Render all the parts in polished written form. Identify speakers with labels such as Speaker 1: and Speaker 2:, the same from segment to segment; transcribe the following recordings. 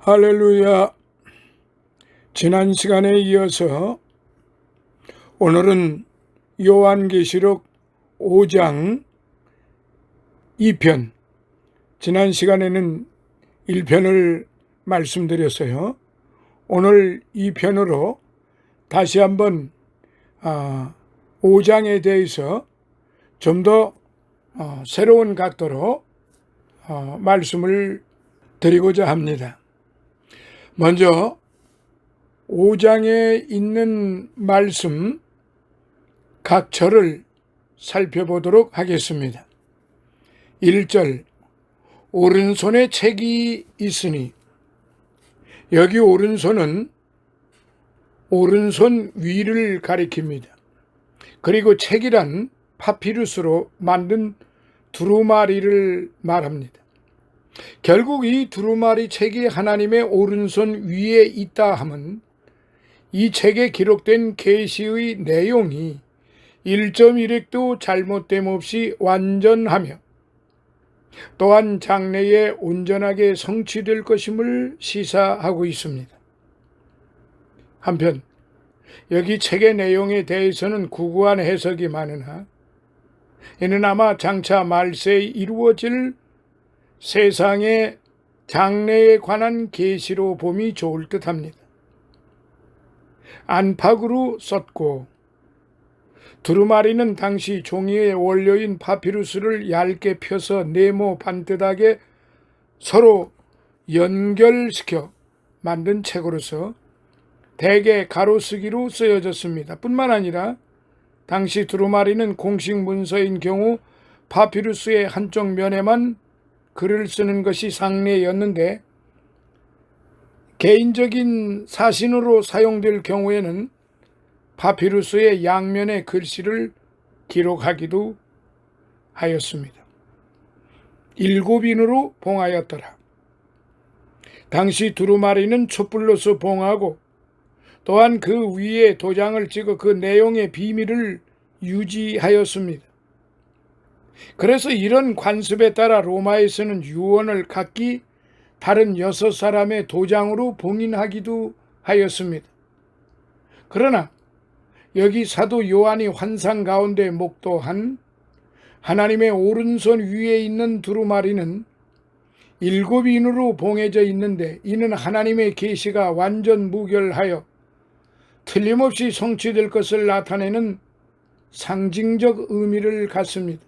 Speaker 1: 할렐루야. 지난 시간에 이어서 오늘은 요한계시록 5장 2편, 지난 시간에는 1편을 말씀드렸어요. 오늘 2편으로 다시 한번 5장에 대해서 좀 더 새로운 각도로 말씀을 드리고자 합니다. 먼저 5장에 있는 말씀 각 절을 살펴보도록 하겠습니다. 1절, 오른손에 책이 있으니, 여기 오른손은 오른손 위를 가리킵니다. 그리고 책이란 파피루스로 만든 두루마리를 말합니다. 결국 이 두루마리 책이 하나님의 오른손 위에 있다 함은 이 책에 기록된 계시의 내용이 1.1획도 잘못됨 없이 완전하며 또한 장래에 온전하게 성취될 것임을 시사하고 있습니다. 한편 여기 책의 내용에 대해서는 구구한 해석이 많으나 이는 아마 장차 말세에 이루어질 세상의 장래에 관한 계시로 봄이 좋을 듯합니다. 안팎으로 썼고, 두루마리는 당시 종이의 원료인 파피루스를 얇게 펴서 네모 반듯하게 서로 연결시켜 만든 책으로서 대개 가로쓰기로 쓰여졌습니다. 뿐만 아니라 당시 두루마리는 공식 문서인 경우 파피루스의 한쪽 면에만 글을 쓰는 것이 상례였는데, 개인적인 사신으로 사용될 경우에는 파피루스의 양면의 글씨를 기록하기도 하였습니다. 7인으로 봉하였더라. 당시 두루마리는 촛불로서 봉하고 또한 그 위에 도장을 찍어 그 내용의 비밀을 유지하였습니다. 그래서 이런 관습에 따라 로마에서는 유언을 각기 다른 6사람의 도장으로 봉인하기도 하였습니다. 그러나 여기 사도 요한이 환상 가운데 목도한 하나님의 오른손 위에 있는 두루마리는 7인으로 봉해져 있는데, 이는 하나님의 계시가 완전 무결하여 틀림없이 성취될 것을 나타내는 상징적 의미를 갖습니다.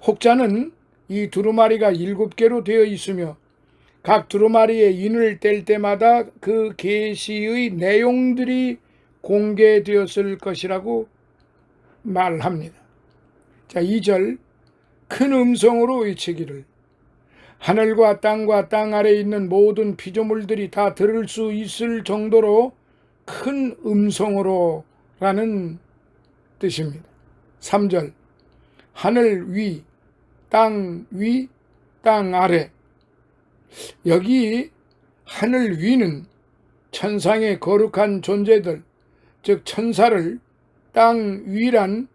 Speaker 1: 혹자는 이 두루마리가 7개로 되어 있으며 각 두루마리에 인을 뗄 때마다 그 계시의 내용들이 공개되었을 것이라고 말합니다. 자, 2절, 큰 음성으로 외치기를, 하늘과 땅 아래에 있는 모든 피조물들이 다 들을 수 있을 정도로 큰 음성으로 라는 뜻입니다. 3절, 하늘 위, 땅 아래. 여기 하늘 위는 천상의 거룩한 존재들, 즉 천사를, 땅 위란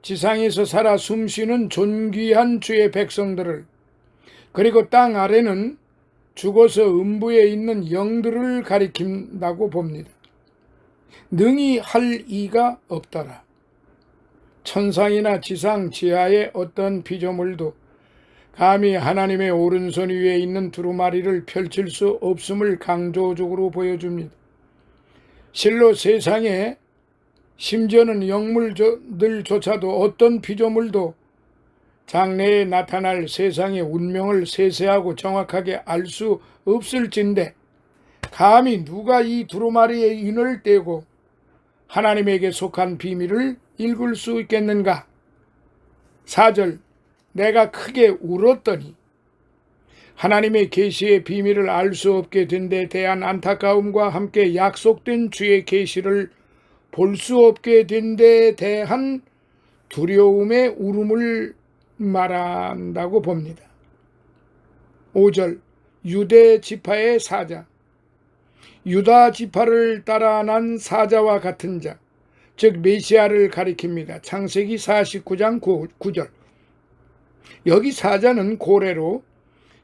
Speaker 1: 지상에서 살아 숨쉬는 존귀한 주의 백성들을, 그리고 땅 아래는 죽어서 음부에 있는 영들을 가리킨다고 봅니다. 능히 할 이가 없더라. 천상이나 지상 지하의 어떤 피조물도 감히 하나님의 오른손 위에 있는 두루마리를 펼칠 수 없음을 강조적으로 보여줍니다. 실로 세상에, 심지어는 영물들조차도 어떤 피조물도 장래에 나타날 세상의 운명을 세세하고 정확하게 알 수 없을진데, 감히 누가 이 두루마리의 인을 떼고 하나님에게 속한 비밀을 읽을 수 있겠는가? 4절, 내가 크게 울었더니, 하나님의 계시의 비밀을 알 수 없게 된 데 대한 안타까움과 함께 약속된 주의 계시를 볼 수 없게 된 데 대한 두려움의 울음을 말한다고 봅니다. 5절, 유대 지파의 사자, 유다 지파를 따라 난 사자와 같은 자, 즉 메시아를 가리킵니다. 창세기 49장 9절. 여기 사자는 고래로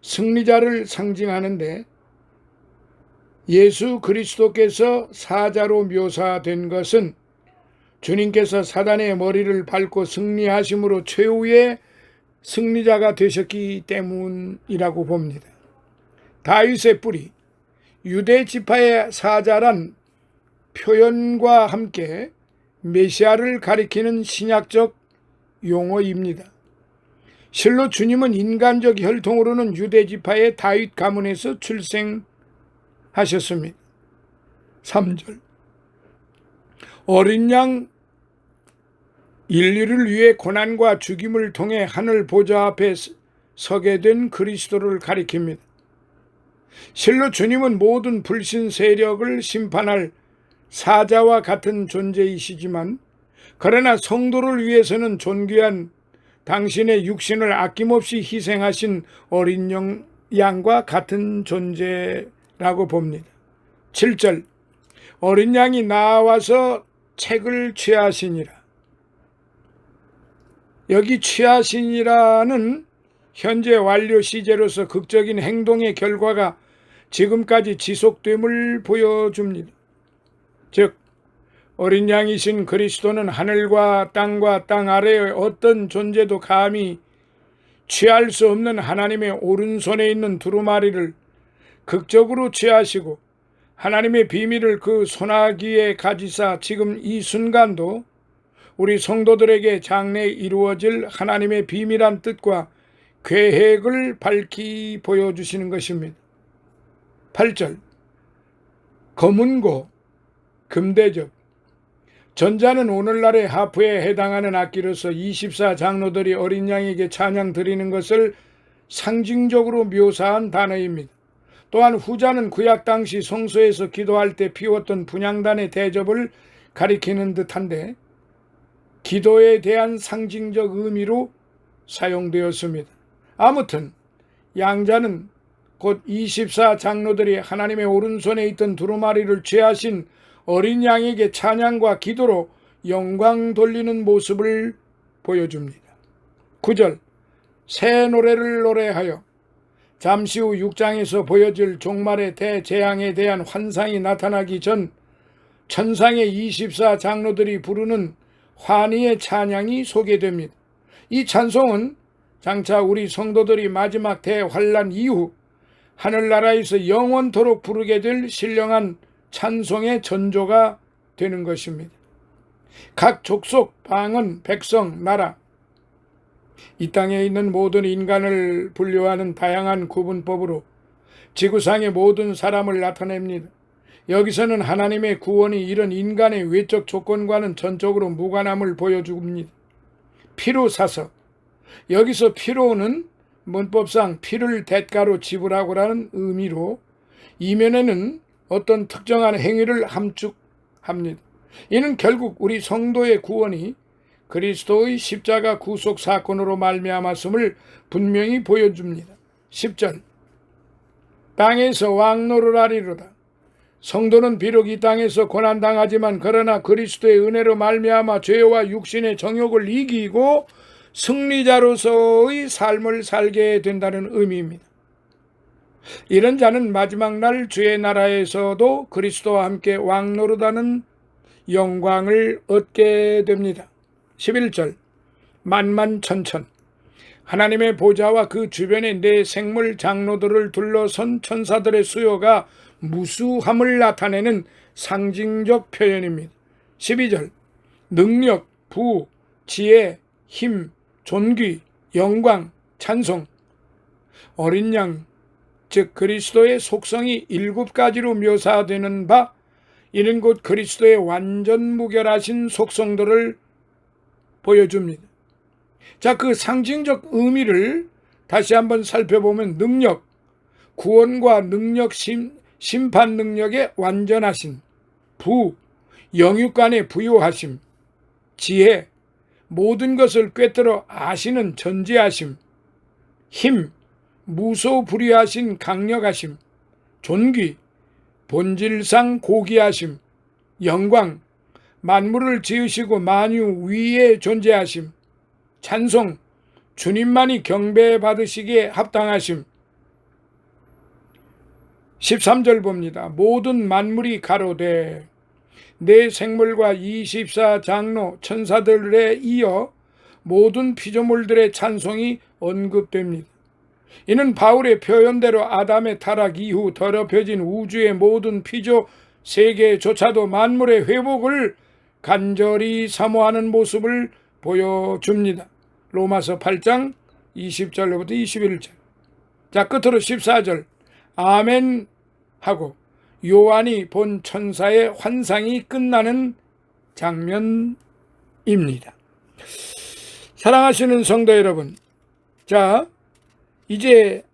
Speaker 1: 승리자를 상징하는데 예수 그리스도께서 사자로 묘사된 것은 주님께서 사단의 머리를 밟고 승리하심으로 최후의 승리자가 되셨기 때문이라고 봅니다. 다윗의 뿌리, 유대 지파의 사자란 표현과 함께 메시아를 가리키는 신약적 용어입니다. 실로 주님은 인간적 혈통으로는 유대 지파의 다윗 가문에서 출생하셨습니다. 3절 어린 양 인류를 위해 고난과 죽임을 통해 하늘 보좌 앞에 서게 된 그리스도를 가리킵니다. 실로 주님은 모든 불신 세력을 심판할 사자와 같은 존재이시지만 그러나 성도를 위해서는 존귀한 당신의 육신을 아낌없이 희생하신 어린 양과 같은 존재라고 봅니다. 7절 어린 양이 나와서 책을 취하시니라. 여기 취하시니라는 현재 완료 시제로서 극적인 행동의 결과가 지금까지 지속됨을 보여줍니다. 즉 어린 양이신 그리스도는 하늘과 땅 아래의 어떤 존재도 감히 취할 수 없는 하나님의 오른손에 있는 두루마리를 극적으로 취하시고 하나님의 비밀을 그 손아귀에 가지사 지금 이 순간도 우리 성도들에게 장래에 이루어질 하나님의 비밀한 뜻과 계획을 밝히 보여주시는 것입니다. 8절 검은고 금대접 전자는 오늘날의 하프에 해당하는 악기로서 24장로들이 어린 양에게 찬양 드리는 것을 상징적으로 묘사한 단어입니다. 또한 후자는 구약 당시 성소에서 기도할 때 피웠던 분향단의 대접을 가리키는 듯한데 기도에 대한 상징적 의미로 사용되었습니다. 아무튼 양자는 곧 24장로들이 하나님의 오른손에 있던 두루마리를 취하신 어린 양에게 찬양과 기도로 영광 돌리는 모습을 보여줍니다. 9절 새 노래를 노래하여 잠시 후 6장에서 보여질 종말의 대재앙에 대한 환상이 나타나기 전 천상의 24장로들이 부르는 환희의 찬양이 소개됩니다. 이 찬송은 장차 우리 성도들이 마지막 대환란 이후 하늘나라에서 영원토록 부르게 될 신령한 찬송의 전조가 되는 것입니다. 각 족속, 방언, 백성, 나라 이 땅에 있는 모든 인간을 분류하는 다양한 구분법으로 지구상의 모든 사람을 나타냅니다. 여기서는 하나님의 구원이 이런 인간의 외적 조건과는 전적으로 무관함을 보여줍니다. 피로 사서 여기서 피로는 문법상 피를 대가로 지불하고라는 의미로 이면에는 어떤 특정한 행위를 함축합니다. 이는 결국 우리 성도의 구원이 그리스도의 십자가 구속 사건으로 말미암았음을 분명히 보여줍니다. 10절 땅에서 왕노를 하리로다. 성도는 비록 이 땅에서 고난당하지만 그러나 그리스도의 은혜로 말미암아 죄와 육신의 정욕을 이기고 승리자로서의 삶을 살게 된다는 의미입니다. 이런 자는 마지막 날 주의 나라에서도 그리스도와 함께 왕노릇하는 영광을 얻게 됩니다. 11절 만만천천 하나님의 보좌와 그 주변의 네 생물 장로들을 둘러선 천사들의 수요가 무수함을 나타내는 상징적 표현입니다. 12절 능력, 부, 지혜, 힘, 존귀, 영광, 찬송 어린 양 즉 그리스도의 속성이 7가지로 묘사되는 바 이는 곧 그리스도의 완전 무결하신 속성들을 보여줍니다. 자, 그 상징적 의미를 다시 한번 살펴보면 능력, 구원과 능력, 심판 능력의 완전하심, 부, 영육간의 부요하심, 지혜, 모든 것을 꿰뚫어 아시는 전지하심, 힘, 무소불위하신 강력하심, 존귀, 본질상 고귀하심, 영광, 만물을 지으시고 만유 위에 존재하심, 찬송, 주님만이 경배받으시기에 합당하심, 13절 봅니다. 모든 만물이 가로되 내 생물과 24장로 천사들에 이어 모든 피조물들의 찬송이 언급됩니다. 이는 바울의 표현대로 아담의 타락 이후 더럽혀진 우주의 모든 피조 세계조차도 만물의 회복을 간절히 사모하는 모습을 보여줍니다. 로마서 8장 20절로부터 21절. 자, 끝으로 14절. 아멘 하고 요한이 본 천사의 환상이 끝나는 장면입니다. 사랑하시는 성도 여러분, 자, 이제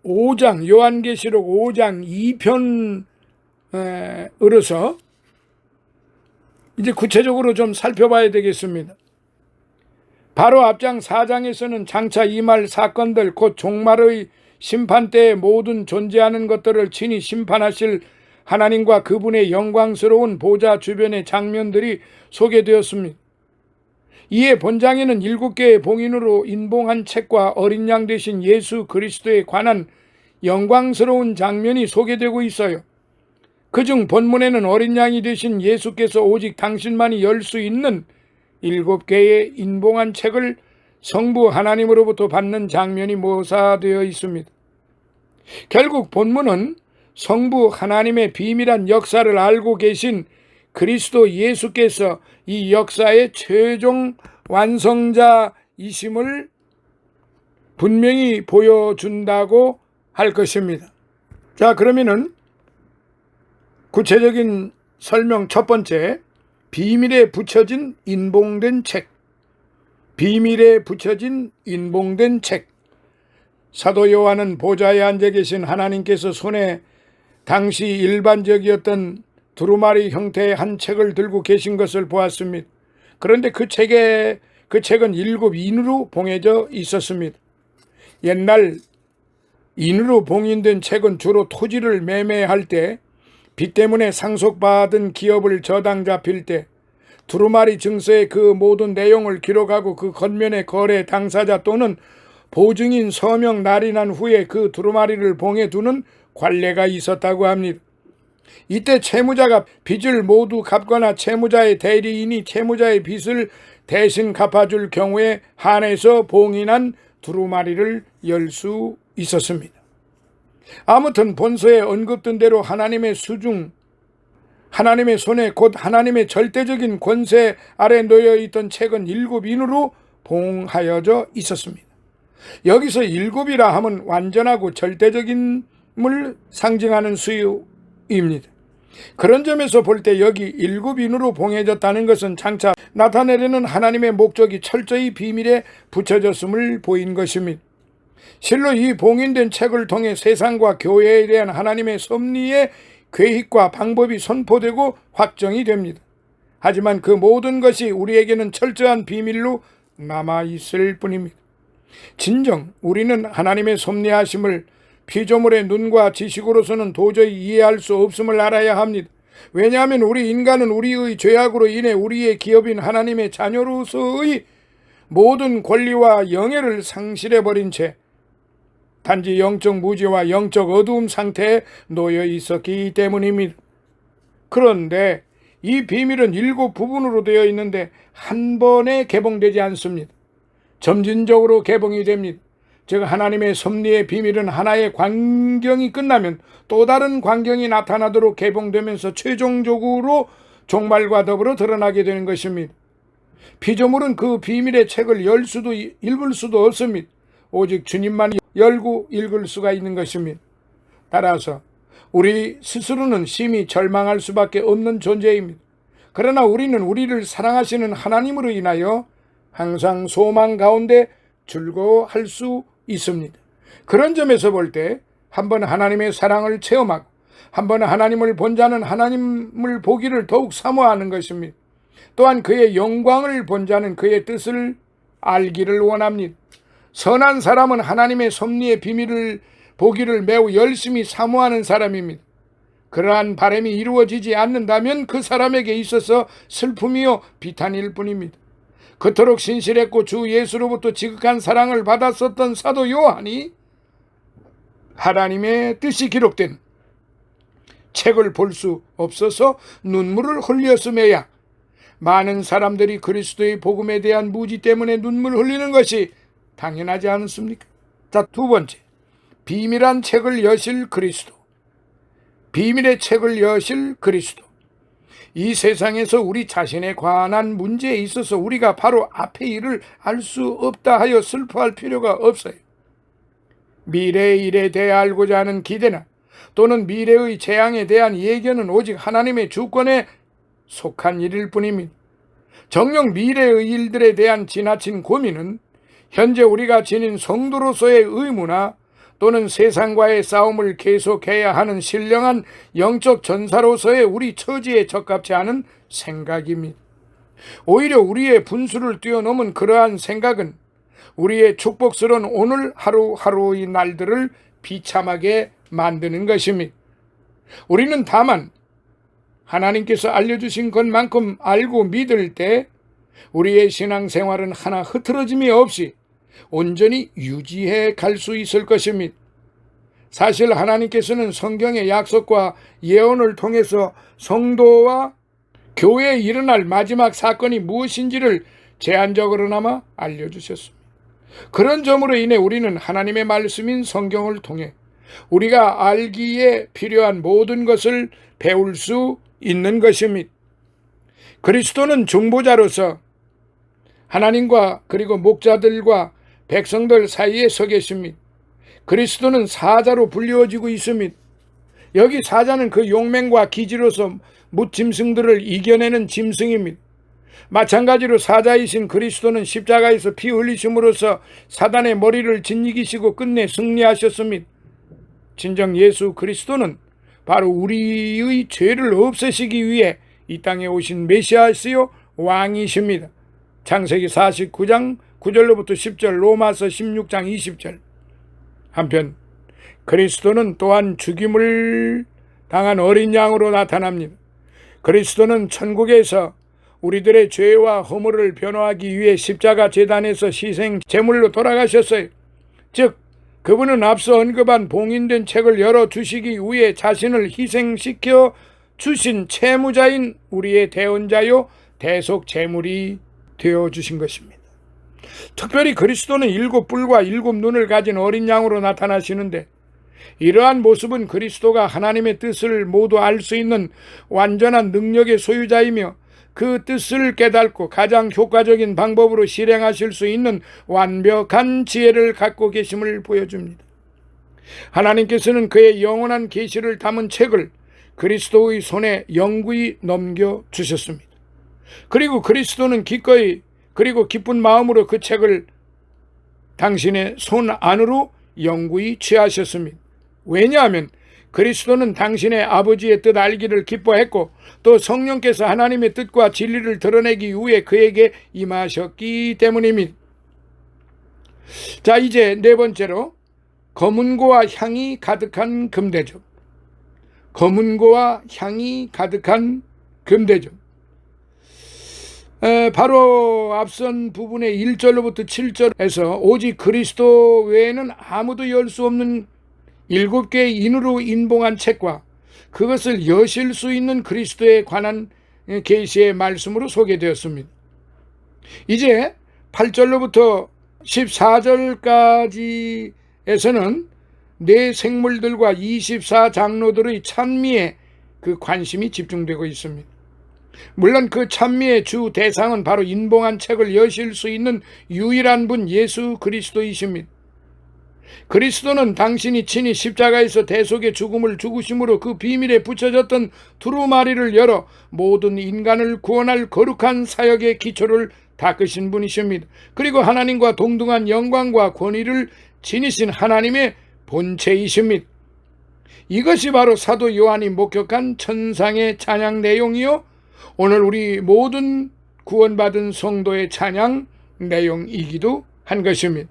Speaker 1: 5장, 요한계시록 5장 2편으로서 이제 구체적으로 좀 살펴봐야 되겠습니다. 바로 앞장 4장에서는 장차 임할 사건들, 곧 종말의 심판 때에 모든 존재하는 것들을 친히 심판하실 하나님과 그분의 영광스러운 보좌 주변의 장면들이 소개되었습니다. 이에 본장에는 7개의 봉인으로 인봉한 책과 어린 양 되신 예수 그리스도에 관한 영광스러운 장면이 소개되고 있어요. 그중 본문에는 어린 양이 되신 예수께서 오직 당신만이 열 수 있는 7개의 인봉한 책을 성부 하나님으로부터 받는 장면이 묘사되어 있습니다. 결국 본문은 성부 하나님의 비밀한 역사를 알고 계신 그리스도 예수께서 이 역사의 최종 완성자이심을 분명히 보여준다고 할 것입니다. 자, 그러면은 구체적인 설명 첫 번째, 비밀에 붙여진 인봉된 책. 비밀에 붙여진 인봉된 책. 사도 요한은 보좌에 앉아 계신 하나님께서 손에 당시 일반적이었던 두루마리 형태의 한 책을 들고 계신 것을 보았습니다. 그런데 그 책은 7인으로 봉해져 있었습니다. 옛날 인으로 봉인된 책은 주로 토지를 매매할 때, 빚 때문에 상속받은 기업을 저당 잡힐 때 두루마리 증서에 그 모든 내용을 기록하고 그 겉면에 거래 당사자 또는 보증인 서명 날이 난 후에 그 두루마리를 봉해두는 관례가 있었다고 합니다. 이때 채무자가 빚을 모두 갚거나 채무자의 대리인이 채무자의 빚을 대신 갚아줄 경우에 한해서 봉인한 두루마리를 열 수 있었습니다. 아무튼 본서에 언급된 대로 하나님의 수중, 하나님의 손에 곧 하나님의 절대적인 권세 아래 놓여 있던 책은 7인으로 봉하여져 있었습니다. 여기서 7이라 하면 완전하고 절대적인을 상징하는 수입니다. 그런 점에서 볼 때 여기 7인으로 봉해졌다는 것은 장차 나타내려는 하나님의 목적이 철저히 비밀에 붙여졌음을 보인 것입니다. 실로 이 봉인된 책을 통해 세상과 교회에 대한 하나님의 섭리의 계획과 방법이 선포되고 확정이 됩니다. 하지만 그 모든 것이 우리에게는 철저한 비밀로 남아있을 뿐입니다. 진정 우리는 하나님의 섭리하심을 피조물의 눈과 지식으로서는 도저히 이해할 수 없음을 알아야 합니다. 왜냐하면 우리 인간은 우리의 죄악으로 인해 우리의 기업인 하나님의 자녀로서의 모든 권리와 영예를 상실해버린 채 단지 영적 무지와 영적 어두움 상태에 놓여 있었기 때문입니다. 그런데 이 비밀은 7부분으로 되어 있는데 한 번에 개봉되지 않습니다. 점진적으로 개봉이 됩니다. 즉 하나님의 섭리의 비밀은 하나의 광경이 끝나면 또 다른 광경이 나타나도록 개봉되면서 최종적으로 종말과 더불어 드러나게 되는 것입니다. 피조물은 그 비밀의 책을 열 수도 읽을 수도 없습니다. 오직 주님만 열고 읽을 수가 있는 것입니다. 따라서 우리 스스로는 심히 절망할 수밖에 없는 존재입니다. 그러나 우리는 우리를 사랑하시는 하나님으로 인하여 항상 소망 가운데 즐거워할 수 있습니다. 그런 점에서 볼 때 한번 하나님의 사랑을 체험하고 한번 하나님을 본 자는 하나님을 보기를 더욱 사모하는 것입니다. 또한 그의 영광을 본 자는 그의 뜻을 알기를 원합니다. 선한 사람은 하나님의 섭리의 비밀을 보기를 매우 열심히 사모하는 사람입니다. 그러한 바람이 이루어지지 않는다면 그 사람에게 있어서 슬픔이요 비탄일 뿐입니다. 그토록 신실했고 주 예수로부터 지극한 사랑을 받았었던 사도 요한이 하나님의 뜻이 기록된 책을 볼 수 없어서 눈물을 흘렸음에야 많은 사람들이 그리스도의 복음에 대한 무지 때문에 눈물 흘리는 것이 당연하지 않습니까? 자, 두 번째, 비밀한 책을 여실 그리스도. 비밀의 책을 여실 그리스도. 이 세상에서 우리 자신에 관한 문제에 있어서 우리가 바로 앞의 일을 알 수 없다 하여 슬퍼할 필요가 없어요. 미래의 일에 대해 알고자 하는 기대나 또는 미래의 재앙에 대한 예견은 오직 하나님의 주권에 속한 일일 뿐입니다. 정녕 미래의 일들에 대한 지나친 고민은 현재 우리가 지닌 성도로서의 의무나 또는 세상과의 싸움을 계속해야 하는 신령한 영적 전사로서의 우리 처지에 적합치 않은 생각입니다. 오히려 우리의 분수를 뛰어넘은 그러한 생각은 우리의 축복스러운 오늘 하루하루의 날들을 비참하게 만드는 것입니다. 우리는 다만 하나님께서 알려주신 것만큼 알고 믿을 때 우리의 신앙생활은 하나 흐트러짐이 없이 온전히 유지해 갈 수 있을 것입니다. 사실 하나님께서는 성경의 약속과 예언을 통해서 성도와 교회에 일어날 마지막 사건이 무엇인지를 제한적으로나마 알려주셨습니다. 그런 점으로 인해 우리는 하나님의 말씀인 성경을 통해 우리가 알기에 필요한 모든 것을 배울 수 있는 것입니다. 그리스도는 중보자로서 하나님과 그리고 목자들과 백성들 사이에 서 계십니다. 그리스도는 사자로 불리워지고 있습니다. 여기 사자는 그 용맹과 기지로서 뭇짐승들을 이겨내는 짐승입니다. 마찬가지로 사자이신 그리스도는 십자가에서 피 흘리심으로써 사단의 머리를 짓이기시고 끝내 승리하셨습니다. 진정 예수 그리스도는 바로 우리의 죄를 없애시기 위해 이 땅에 오신 메시아시요 왕이십니다. 창세기 49장 9절로부터 10절, 로마서 16장 20절. 한편 그리스도는 또한 죽임을 당한 어린 양으로 나타납니다. 그리스도는 천국에서 우리들의 죄와 허물을 변호하기 위해 십자가 제단에서 희생 제물로 돌아가셨어요. 즉 그분은 앞서 언급한 봉인된 책을 열어주시기 위해 자신을 희생시켜 주신 채무자인 우리의 대언자요 대속 제물이 되어주신 것입니다. 특별히 그리스도는 7뿔과 7눈을 가진 어린 양으로 나타나시는데 이러한 모습은 그리스도가 하나님의 뜻을 모두 알 수 있는 완전한 능력의 소유자이며 그 뜻을 깨닫고 가장 효과적인 방법으로 실행하실 수 있는 완벽한 지혜를 갖고 계심을 보여줍니다. 하나님께서는 그의 영원한 계시를 담은 책을 그리스도의 손에 영구히 넘겨주셨습니다. 그리고 그리스도는 기꺼이 그리고 기쁜 마음으로 그 책을 당신의 손 안으로 영구히 취하셨습니다. 왜냐하면 그리스도는 당신의 아버지의 뜻 알기를 기뻐했고 또 성령께서 하나님의 뜻과 진리를 드러내기 위해 그에게 임하셨기 때문입니다. 자, 이제 네 번째로 검은고와 향이 가득한 금대접. 검은고와 향이 가득한 금대접. 바로 앞선 부분의 1절로부터 7절에서 오직 그리스도 외에는 아무도 열 수 없는 7개의 인으로 인봉한 책과 그것을 여실 수 있는 그리스도에 관한 계시의 말씀으로 소개되었습니다. 이제 8절로부터 14절까지에서는 네 생물들과 24장로들의 찬미에 그 관심이 집중되고 있습니다. 물론 그 찬미의 주 대상은 바로 인봉한 책을 여실 수 있는 유일한 분 예수 그리스도이십니다. 그리스도는 당신이 친히 십자가에서 대속의 죽음을 죽으심으로 그 비밀에 붙여졌던 두루마리를 열어 모든 인간을 구원할 거룩한 사역의 기초를 닦으신 분이십니다. 그리고 하나님과 동등한 영광과 권위를 지니신 하나님의 본체이십니다. 이것이 바로 사도 요한이 목격한 천상의 찬양 내용이요 오늘 우리 모든 구원받은 성도의 찬양 내용이기도 한 것입니다.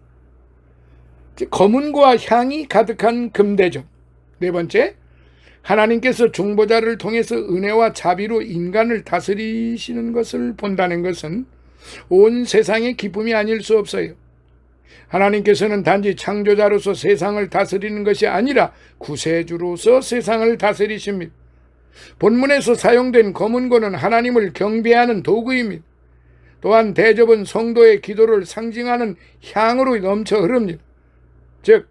Speaker 1: 검은고와 향이 가득한 금대접. 네 번째, 하나님께서 중보자를 통해서 은혜와 자비로 인간을 다스리시는 것을 본다는 것은 온 세상의 기쁨이 아닐 수 없어요. 하나님께서는 단지 창조자로서 세상을 다스리는 것이 아니라 구세주로서 세상을 다스리십니다. 본문에서 사용된 검은고는 하나님을 경배하는 도구입니다. 또한 대접은 성도의 기도를 상징하는 향으로 넘쳐 흐릅니다. 즉,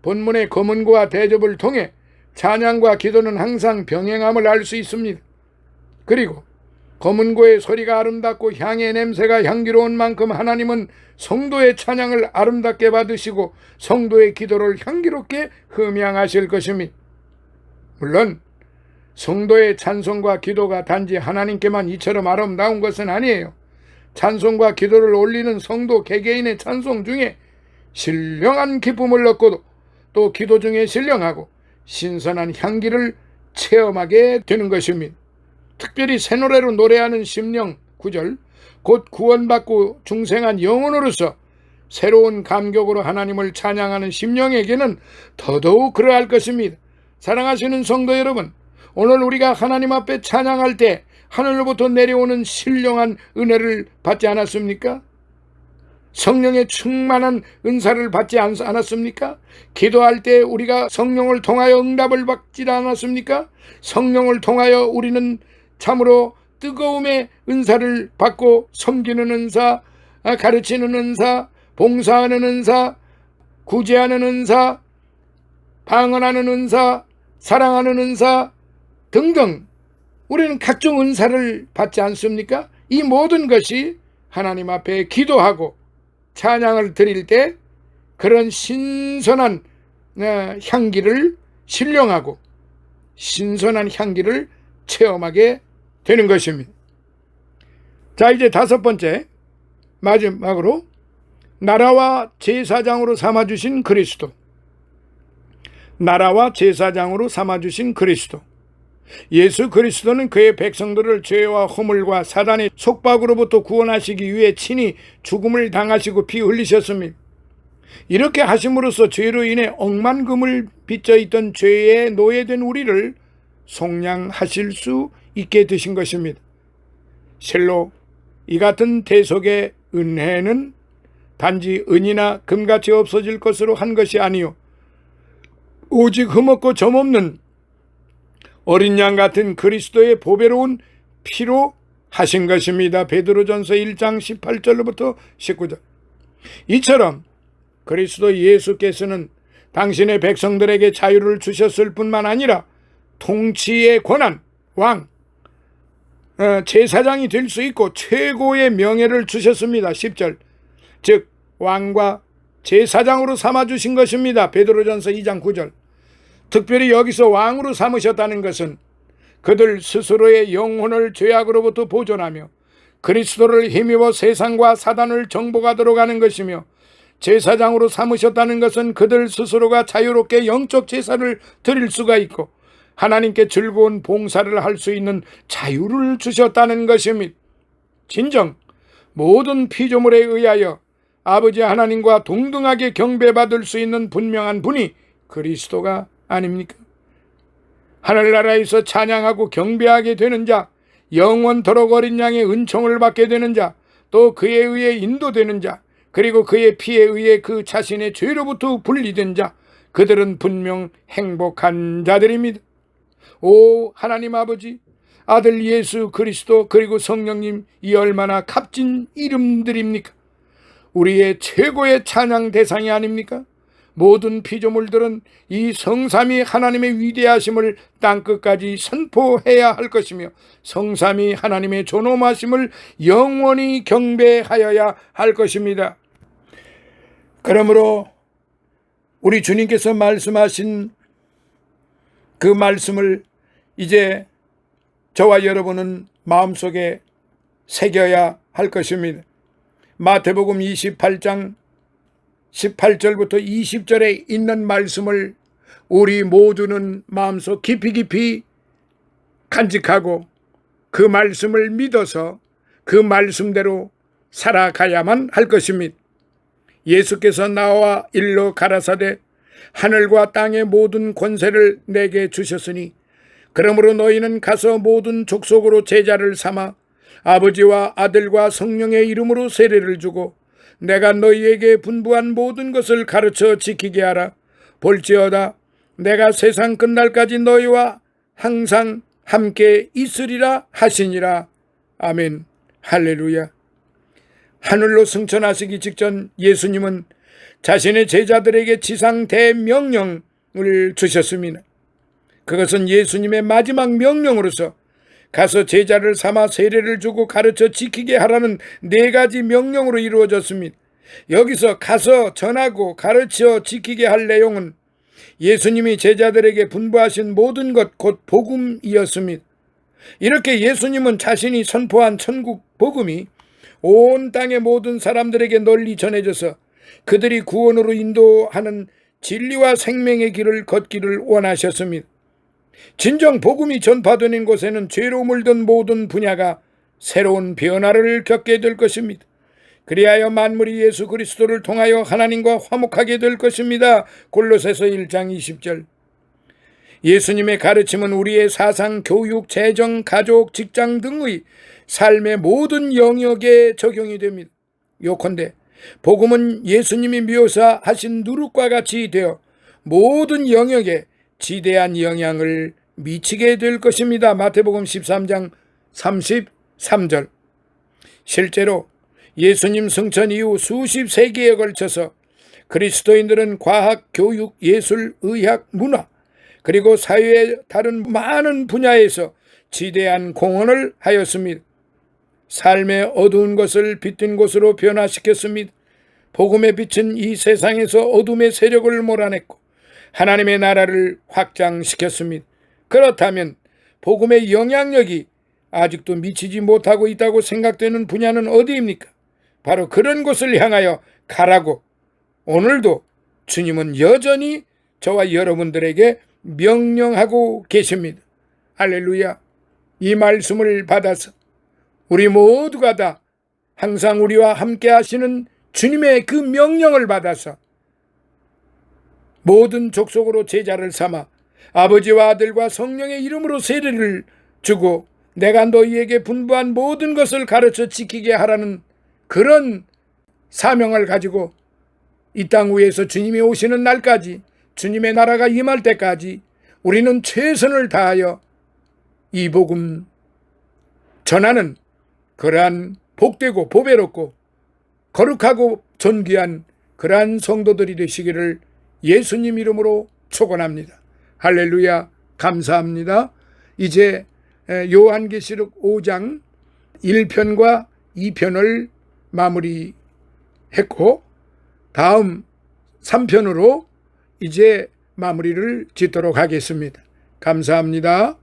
Speaker 1: 본문의 검은고와 대접을 통해 찬양과 기도는 항상 병행함을 알 수 있습니다. 그리고 검은고의 소리가 아름답고 향의 냄새가 향기로운 만큼 하나님은 성도의 찬양을 아름답게 받으시고 성도의 기도를 향기롭게 흠양하실 것입니다. 물론 성도의 찬송과 기도가 단지 하나님께만 이처럼 아름다운 것은 아니에요. 찬송과 기도를 올리는 성도 개개인의 찬송 중에 신령한 기쁨을 얻고 또 기도 중에 신령하고 신선한 향기를 체험하게 되는 것입니다. 특별히 새 노래로 노래하는 심령 9절, 곧 구원받고 중생한 영혼으로서 새로운 감격으로 하나님을 찬양하는 심령에게는 더더욱 그러할 것입니다. 사랑하시는 성도 여러분, 오늘 우리가 하나님 앞에 찬양할 때 하늘로부터 내려오는 신령한 은혜를 받지 않았습니까? 성령의 충만한 은사를 받지 않았습니까? 기도할 때 우리가 성령을 통하여 응답을 받지 않았습니까? 성령을 통하여 우리는 참으로 뜨거움의 은사를 받고 섬기는 은사, 가르치는 은사, 봉사하는 은사, 구제하는 은사, 방언하는 은사, 사랑하는 은사 등등 우리는 각종 은사를 받지 않습니까? 이 모든 것이 하나님 앞에 기도하고 찬양을 드릴 때 그런 신선한 향기를 신령하고 신선한 향기를 체험하게 되는 것입니다. 자, 이제 다섯 번째, 마지막으로 나라와 제사장으로 삼아주신 그리스도. 나라와 제사장으로 삼아주신 그리스도. 예수 그리스도는 그의 백성들을 죄와 허물과 사단의 속박으로부터 구원하시기 위해 친히 죽음을 당하시고 피 흘리셨습니다. 이렇게 하심으로써 죄로 인해 억만금을 빚져 있던 죄에 노예된 우리를 속량하실 수 있게 되신 것입니다. 실로 이 같은 대속의 은혜는 단지 은이나 금같이 없어질 것으로 한 것이 아니요 오직 흠없고 점없는 어린 양 같은 그리스도의 보배로운 피로 하신 것입니다. 베드로전서 1장 18절로부터 19절. 이처럼 그리스도 예수께서는 당신의 백성들에게 자유를 주셨을 뿐만 아니라 통치의 권한, 왕, 제사장이 될 수 있고 최고의 명예를 주셨습니다. 10절. 즉 왕과 제사장으로 삼아주신 것입니다. 베드로전서 2장 9절. 특별히 여기서 왕으로 삼으셨다는 것은 그들 스스로의 영혼을 죄악으로부터 보존하며 그리스도를 힘입어 세상과 사단을 정복하도록 하는 것이며, 제사장으로 삼으셨다는 것은 그들 스스로가 자유롭게 영적 제사를 드릴 수가 있고 하나님께 즐거운 봉사를 할 수 있는 자유를 주셨다는 것입니다. 진정 모든 피조물에 의하여 아버지 하나님과 동등하게 경배받을 수 있는 분명한 분이 그리스도가 아닙니까? 하늘나라에서 찬양하고 경배하게 되는 자, 영원토록 어린 양의 은총을 받게 되는 자, 또 그에 의해 인도되는 자, 그리고 그의 피에 의해 그 자신의 죄로부터 분리된 자, 그들은 분명 행복한 자들입니다. 오 하나님 아버지, 아들 예수 그리스도 그리고 성령님, 이 얼마나 값진 이름들입니까? 우리의 최고의 찬양 대상이 아닙니까? 모든 피조물들은 이 성삼위 하나님의 위대하심을 땅끝까지 선포해야 할 것이며 성삼위 하나님의 존엄하심을 영원히 경배하여야 할 것입니다. 그러므로 우리 주님께서 말씀하신 그 말씀을 이제 저와 여러분은 마음속에 새겨야 할 것입니다. 마태복음 28장 18절부터 20절에 있는 말씀을 우리 모두는 마음속 깊이 간직하고 그 말씀을 믿어서 그 말씀대로 살아가야만 할 것입니다. 예수께서 나와 일러 가라사대 하늘과 땅의 모든 권세를 내게 주셨으니 그러므로 너희는 가서 모든 족속으로 제자를 삼아 아버지와 아들과 성령의 이름으로 세례를 주고 내가 너희에게 분부한 모든 것을 가르쳐 지키게 하라. 볼지어다 내가 세상 끝날까지 너희와 항상 함께 있으리라 하시니라. 아멘. 할렐루야. 하늘로 승천하시기 직전 예수님은 자신의 제자들에게 지상 대명령을 주셨습니다. 그것은 예수님의 마지막 명령으로서 가서 제자를 삼아 세례를 주고 가르쳐 지키게 하라는 4가지 명령으로 이루어졌습니다. 여기서 가서 전하고 가르쳐 지키게 할 내용은 예수님이 제자들에게 분부하신 모든 것 곧 복음이었습니다. 이렇게 예수님은 자신이 선포한 천국 복음이 온 땅의 모든 사람들에게 널리 전해져서 그들이 구원으로 인도하는 진리와 생명의 길을 걷기를 원하셨습니다. 진정 복음이 전파되는 곳에는 죄로 물든 모든 분야가 새로운 변화를 겪게 될 것입니다. 그리하여 만물이 예수 그리스도를 통하여 하나님과 화목하게 될 것입니다. 골로새서 1장 20절. 예수님의 가르침은 우리의 사상, 교육, 재정, 가족, 직장 등의 삶의 모든 영역에 적용이 됩니다. 요컨대 복음은 예수님이 묘사하신 누룩과 같이 되어 모든 영역에 지대한 영향을 미치게 될 것입니다. 마태복음 13장 33절. 실제로 예수님 승천 이후 수십 세기에 걸쳐서 그리스도인들은 과학, 교육, 예술, 의학, 문화 그리고 사회의 다른 많은 분야에서 지대한 공헌을 하였습니다. 삶의 어두운 것을 빛든 곳으로 변화시켰습니다. 복음의 빛은 이 세상에서 어둠의 세력을 몰아냈고 하나님의 나라를 확장시켰습니다. 그렇다면 복음의 영향력이 아직도 미치지 못하고 있다고 생각되는 분야는 어디입니까? 바로 그런 곳을 향하여 가라고 오늘도 주님은 여전히 저와 여러분들에게 명령하고 계십니다. 할렐루야. 이 말씀을 받아서 우리 모두가 다 항상 우리와 함께 하시는 주님의 그 명령을 받아서 모든 족속으로 제자를 삼아 아버지와 아들과 성령의 이름으로 세례를 주고 내가 너희에게 분부한 모든 것을 가르쳐 지키게 하라는 그런 사명을 가지고 이 땅 위에서 주님이 오시는 날까지, 주님의 나라가 임할 때까지 우리는 최선을 다하여 이 복음 전하는 그러한 복되고 보배롭고 거룩하고 존귀한 그러한 성도들이 되시기를 예수님 이름으로 축원합니다. 할렐루야. 감사합니다. 이제 요한계시록 5장 1편과 2편을 마무리했고 다음 3편으로 이제 마무리를 짓도록 하겠습니다. 감사합니다.